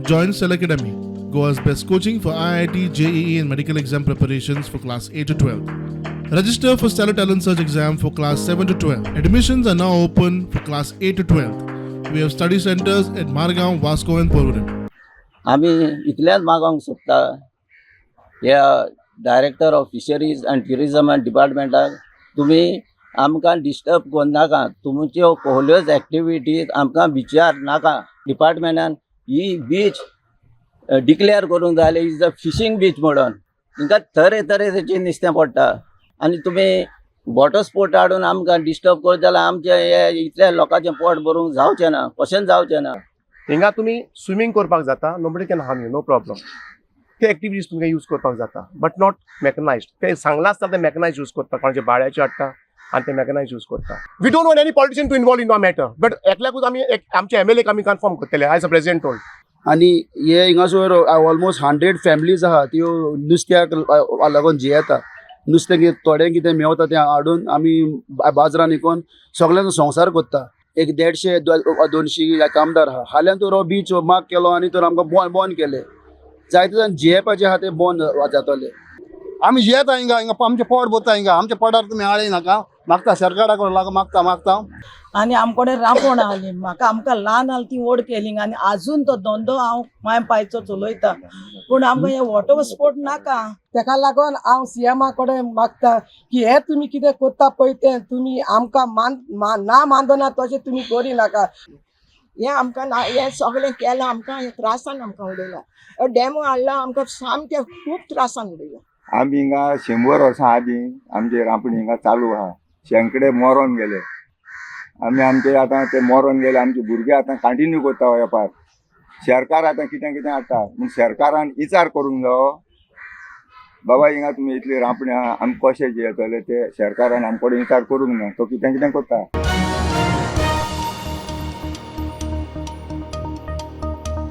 Join Cell Academy, Goa's best coaching for IIT, JEE and medical exam preparations for class 8 to 12. Register for Stellar Talent Search exam for class 7 to 12. Admissions are now open for class 8 to 12. We have study centers at Margao, Vasco and Porvorim. आम्ही इतल्याच मागोंक सोदता ह्या director of fisheries and tourism and डिपार्टमेंटाक तुमी आमकां disturb कोन्न नाका. तुमच्यो कसल्योच एक्टिविटीज आमकां बिचार नाका. डिपार्टमेंटान ही बीच डिक्लेअर करूंक जाय इज द फिशींग बीच म्हणून. तांकां तरेतरेचें नुस्तें पडटा आनी तुमी वॉटर स्पोर्ट हाडून आमकां डिस्टर्ब करत जाल्यार आमचें हे इतल्या लोकांचें पोट भरूंक जावचें ना. कशेंच जावचें ना. हिंगा तुम्ही स्विमींग करपाक जाता, nobody can harm you, no problem. ते एक्टिविटीज तुमकां यूज करपाक जाता, बट नॉट मॅकनायज्ड. ते सांगला आसता ते मॅकनायज यूज करता, कोणाचे बाळ्याचे हाडटा आनी ते मॅकनायज यूज करता. We don't want any politician to involve in a matter, but एकल्याकूच आमी आमचे MLA आमी कन्फर्म करतले एज अ प्रेसिडेंट टोल्ड. आनी हे हिंगासर ऑलमोस्ट 100 फॅमिलीज आहा त्यो नुस्त्याक लागून जियेता. नुस्तें कितें थोडें कितें मेवता तें हाडून आमी बाजारान विकून सगळ्यांचो संवसार करता. एक 150-200 कामदार आहा. हाल्यान तो बीच माग केलो आनी तर आमकां बंद केले. जायते जाण जियेपाचे आहा ते बंद जातले. आमी जियेता हिंगा आमचें पोट भरता हिंगा. आमच्या पोटार तुमी आळे नाका. मागता सरकाराक लागून मागता. आनी आमकोडे रांपोण आहली आमकां ल्हान आहली ती ओड केली आनी आजून तो धंदो हांव माय पायचो चलयता. पूण आमकां हे वॉटर स्पोर्ट नाका. तेका लागून हांव CMा कडेन मागता की हे तुमी कितें करता पळय तें तुमी आमकां ना मानदना तशें तुमी करी नाका. हे आमकां हे सगळें केलां आमकां हे त्रासान आमकां उडयला. डॅमो हाडला आमकां सामकें खूब त्रासान उडयला. आमी हिंगा 100 वर्सां आदीं आमचे रांपणी हिंगा चालू आहा. शेंकडे मरोन गेले. आमचे आतां ते मरोन गेले. आमचे भुरगे आतां कंटिन्यू करता हो वेपार. सरकार आतां कितें हाडटा पूण सरकारान विचार करूंक जायो. बाबा हिंगा तुमी इतली रांपणी आहा आमी कशें जियेतले ते सरकारान आमचे कडेन विचार करूंक ना. तो कितें करता.